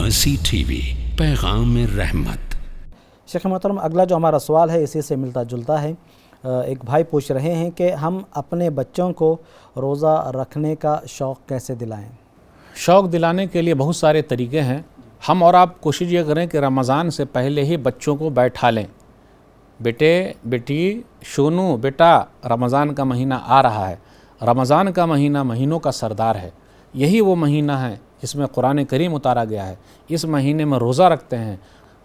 مرسی T V, پیغام رحمت۔ شیخ محترم، اگلا جو ہمارا سوال ہے اسی سے ملتا جلتا ہے۔ ایک بھائی پوچھ رہے ہیں کہ ہم اپنے بچوں کو روزہ رکھنے کا شوق کیسے دلائیں؟ شوق دلانے کے لیے بہت سارے طریقے ہیں۔ ہم اور آپ کوشش یہ کریں کہ رمضان سے پہلے ہی بچوں کو بیٹھا لیں۔ بیٹے، بیٹی، شونو، بیٹا، رمضان کا مہینہ آ رہا ہے۔ رمضان کا مہینہ مہینوں کا سردار ہے۔ یہی وہ مہینہ ہے جس میں قرآن کریم اتارا گیا ہے۔ اس مہینے میں روزہ رکھتے ہیں۔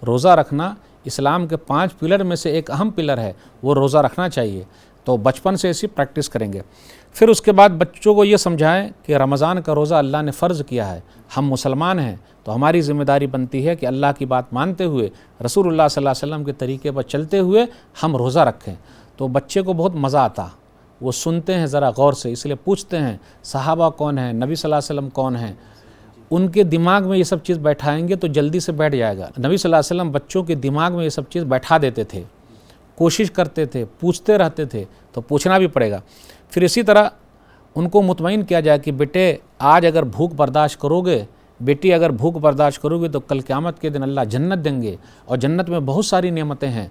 روزہ رکھنا اسلام کے 5 پلر میں سے ایک اہم پلر ہے، وہ روزہ رکھنا چاہیے۔ تو بچپن سے ایسی پریکٹس کریں گے۔ پھر اس کے بعد بچوں کو یہ سمجھائیں کہ رمضان کا روزہ اللہ نے فرض کیا ہے۔ ہم مسلمان ہیں تو ہماری ذمہ داری بنتی ہے کہ اللہ کی بات مانتے ہوئے، رسول اللہ صلی اللہ علیہ وسلم کے طریقے پر چلتے ہوئے ہم روزہ رکھیں۔ تو بچے کو بہت مزہ آتا، وہ سنتے ہیں ذرا غور سے، اس لیے پوچھتے ہیں صحابہ کون ہیں، نبی صلی اللہ علیہ وسلم کون ہیں۔ ان کے دماغ میں یہ سب چیز بیٹھائیں گے تو جلدی سے بیٹھ جائے گا۔ نبی صلی اللہ علیہ وسلم بچوں کے دماغ میں یہ سب چیز بیٹھا دیتے تھے، کوشش کرتے تھے، پوچھتے رہتے تھے، تو پوچھنا بھی پڑے گا۔ پھر اسی طرح ان کو مطمئن کیا جائے کہ بیٹے آج اگر بھوک برداشت کرو گے، بیٹی اگر بھوک برداشت کرو گے تو کل قیامت کے دن اللہ جنت دیں گے، اور جنت میں بہت ساری نعمتیں ہیں،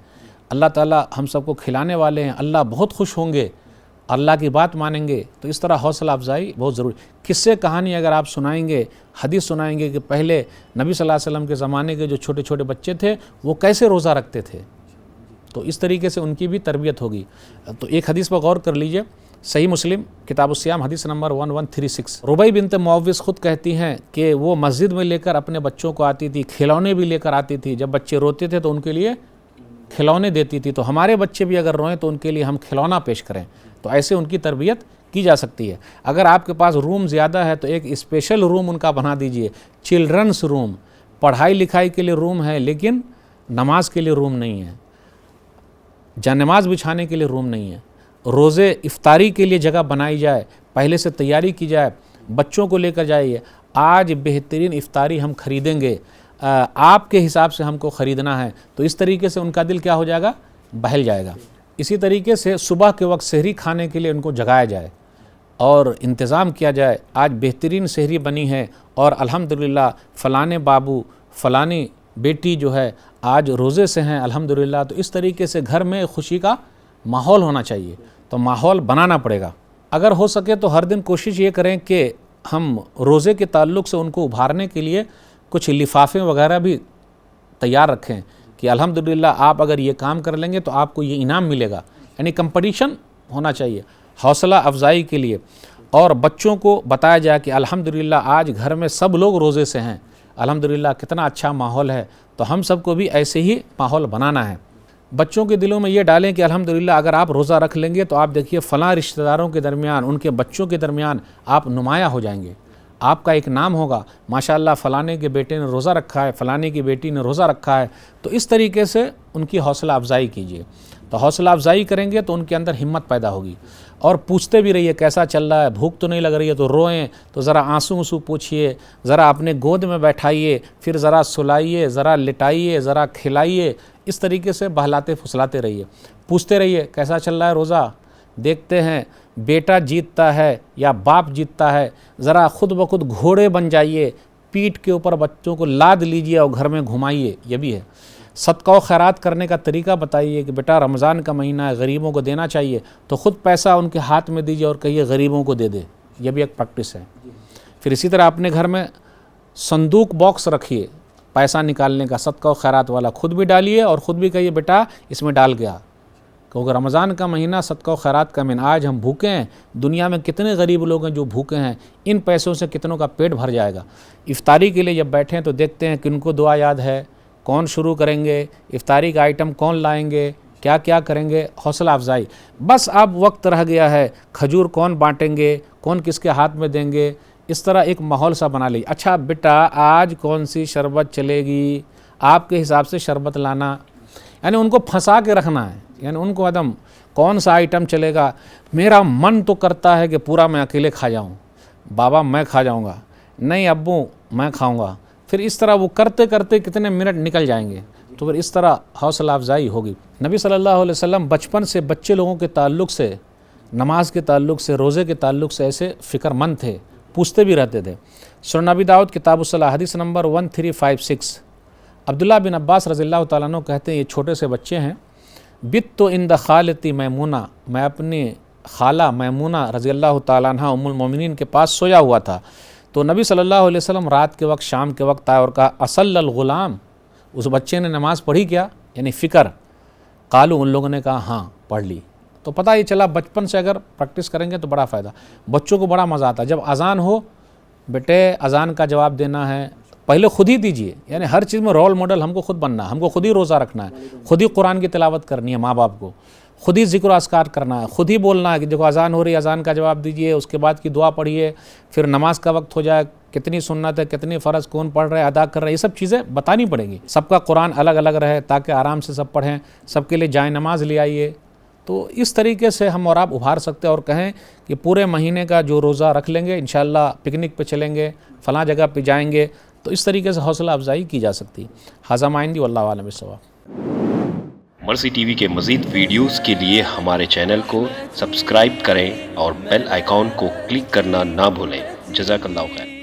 اللہ تعالیٰ ہم سب کو کھلانے والے ہیں، اللہ بہت خوش ہوں گے، اللہ کی بات مانیں گے۔ تو اس طرح حوصلہ افزائی بہت ضروری۔ قصے کہانی اگر آپ سنائیں گے، حدیث سنائیں گے کہ پہلے نبی صلی اللہ علیہ وسلم کے زمانے کے جو چھوٹے چھوٹے بچے تھے وہ کیسے روزہ رکھتے تھے، تو اس طریقے سے ان کی بھی تربیت ہوگی۔ تو ایک حدیث پر غور کر لیجئے، صحیح مسلم کتاب الصیام حدیث نمبر 1136۔ ربیع بنت معوذ خود کہتی ہیں کہ وہ مسجد میں لے کر اپنے بچوں کو آتی تھی، کھلونے بھی لے کر آتی تھی، جب بچے روتے تھے تو ان کے لیے کھلونے دیتی تھی۔ تو ہمارے بچے بھی اگر روئیں تو ان کے لیے ہم کھلونا پیش کریں، تو ایسے ان کی تربیت کی جا سکتی ہے۔ اگر آپ کے پاس روم زیادہ ہے تو ایک اسپیشل روم ان کا بنا دیجئے، چلڈرنس روم۔ پڑھائی لکھائی کے لیے روم ہے لیکن نماز کے لیے روم نہیں ہے، جانماز بچھانے کے لیے روم نہیں ہے۔ روزے افطاری کے لیے جگہ بنائی جائے، پہلے سے تیاری کی جائے، بچوں کو لے کر جائیے، آج بہترین افطاری ہم خریدیں گے، آپ کے حساب سے ہم کو خریدنا ہے، تو اس طریقے سے ان کا دل کیا ہو جائے گا، بہل جائے گا۔ اسی طریقے سے صبح کے وقت سحری کھانے کے لیے ان کو جگایا جائے اور انتظام کیا جائے، آج بہترین سحری بنی ہے اور الحمدللہ فلانے بابو، فلانی بیٹی جو ہے آج روزے سے ہیں الحمدللہ۔ تو اس طریقے سے گھر میں خوشی کا ماحول ہونا چاہیے، تو ماحول بنانا پڑے گا۔ اگر ہو سکے تو ہر دن کوشش یہ کریں کہ ہم روزے کے تعلق سے ان کو ابھارنے کے لیے کچھ لفافے وغیرہ بھی تیار رکھیں کہ الحمدللہ آپ اگر یہ کام کر لیں گے تو آپ کو یہ انعام ملے گا، یعنی کمپٹیشن ہونا چاہیے حوصلہ افزائی کے لیے۔ اور بچوں کو بتایا جائے کہ الحمدللہ آج گھر میں سب لوگ روزے سے ہیں، الحمدللہ کتنا اچھا ماحول ہے، تو ہم سب کو بھی ایسے ہی ماحول بنانا ہے۔ بچوں کے دلوں میں یہ ڈالیں کہ الحمدللہ اگر آپ روزہ رکھ لیں گے تو آپ دیکھیے فلاں رشتہ داروں کے درمیان، ان کے بچوں کے درمیان آپ نمایاں ہو جائیں گے، آپ کا ایک نام ہوگا، ماشاءاللہ فلانے کے بیٹے نے روزہ رکھا ہے، فلانے کی بیٹی نے روزہ رکھا ہے۔ تو اس طریقے سے ان کی حوصلہ افزائی کیجیے، تو حوصلہ افزائی کریں گے تو ان کے اندر ہمت پیدا ہوگی۔ اور پوچھتے بھی رہیے کیسا چل رہا ہے، بھوک تو نہیں لگ رہی ہے تو روئیں تو ذرا آنسو پوچھیے، ذرا اپنے گود میں بیٹھائیے، پھر ذرا سلائیے، ذرا لٹائیے، ذرا کھلائیے، اس طریقے سے بہلاتے پھسلاتے رہیے۔ پوچھتے رہیے کیسا چل رہا ہے روزہ، دیکھتے ہیں بیٹا جیتتا ہے یا باپ جیتتا ہے، ذرا خود بخود گھوڑے بن جائیے، پیٹھ کے اوپر بچوں کو لاد لیجیے اور گھر میں گھمائیے، یہ بھی ہے۔ صدقہ و خیرات کرنے کا طریقہ بتائیے کہ بیٹا رمضان کا مہینہ ہے، غریبوں کو دینا چاہیے، تو خود پیسہ ان کے ہاتھ میں دیجیے اور کہیے غریبوں کو دے دے، یہ بھی ایک پریکٹس ہے۔ پھر اسی طرح اپنے گھر میں صندوق باکس رکھیے پیسہ نکالنے کا، صدقہ و خیرات والا، خود بھی ڈالیے اور خود بھی کہیے بیٹا اس میں ڈال گیا، کیونکہ رمضان کا مہینہ صدقہ و خیرات کا مہینہ۔ آج ہم بھوکے ہیں، دنیا میں کتنے غریب لوگ ہیں جو بھوکے ہیں، ان پیسوں سے کتنوں کا پیٹ بھر جائے گا۔ افطاری کے لیے جب بیٹھیں تو دیکھتے ہیں کن کو دعا یاد ہے، کون شروع کریں گے، افطاری کا آئٹم کون لائیں گے، کیا کیا کریں گے، حوصلہ افزائی۔ بس اب وقت رہ گیا ہے، کھجور کون بانٹیں گے، کون کس کے ہاتھ میں دیں گے، اس طرح ایک ماحول سا بنا لیجیے۔ اچھا بیٹا آج کون سی شربت چلے گی، آپ کے حساب سے شربت لانا، یعنی ان کو پھنسا کے رکھنا ہے، یعنی ان کو عدم کون سا آئٹم چلے گا۔ میرا من تو کرتا ہے کہ پورا میں اکیلے کھا جاؤں، بابا میں کھا جاؤں گا، نہیں ابو میں کھاؤں گا۔ پھر اس طرح وہ کرتے کرتے کتنے منٹ نکل جائیں گے، تو پھر اس طرح حوصلہ افزائی ہوگی۔ نبی صلی اللہ علیہ وسلم بچپن سے بچے لوگوں کے تعلق سے، نماز کے تعلق سے، روزے کے تعلق سے ایسے فکر مند تھے، پوچھتے بھی رہتے تھے۔ سنن ابی داؤد کتاب الصلاۃ حدیث نمبر 1356، عبداللہ بن عباس رضی اللہ تعالیٰ عنہ کہتے ہیں، یہ چھوٹے سے بچے ہیں، بت عند خالتی میمونہ، میں اپنی خالہ میمونہ رضی اللہ تعالیٰ عنہ ام المومنین کے پاس سویا ہوا تھا، تو نبی صلی اللہ علیہ وسلم رات کے وقت شام کے وقت آئے اور کہا اصل الغلام، اس بچے نے نماز پڑھی کیا؟ یعنی فکر، قالو، ان لوگوں نے کہا ہاں پڑھ لی۔ تو پتہ یہ چلا بچپن سے اگر پریکٹس کریں گے تو بڑا فائدہ، بچوں کو بڑا مزہ آتا ہے جب اذان ہو، بیٹے اذان کا جواب دینا ہے پہلے خود ہی دیجئے، یعنی ہر چیز میں رول ماڈل ہم کو خود بننا ہے، ہم کو خود ہی روزہ رکھنا ہے، خود ہی قرآن کی تلاوت کرنی ہے، ماں باپ کو خود ہی ذکر و اذکار کرنا ہے، خود ہی بولنا ہے کہ دیکھو اذان ہو رہی ہے، اذان کا جواب دیجئے، اس کے بعد کی دعا پڑھیے، پھر نماز کا وقت ہو جائے، کتنی سنت ہے، کتنی فرض کون پڑھ رہے، ادا کر رہے، یہ سب چیزیں بتانی پڑیں گی، سب کا قرآن الگ الگ رہے تاکہ آرام سے سب پڑھیں، سب کے لیے جائے نماز لے آئیے۔ تو اس طریقے سے ہم اور آپ ابھار سکتے ہیں اور کہیں کہ پورے مہینے کا جو روزہ رکھ لیں گے، انشاءاللہ پکنک پہ چلیں گے، فلاں جگہ پہ جائیں گے، تو اس طریقے سے حوصلہ افزائی کی جا سکتی ہے۔ ھذا ما عندی واللہ اعلم بالصواب۔ مرسی ٹی وی کے مزید ویڈیوز کے لیے ہمارے چینل کو سبسکرائب کریں اور بیل آئیکن کو کلک کرنا نہ بھولیں۔ جزاک اللہ خیر۔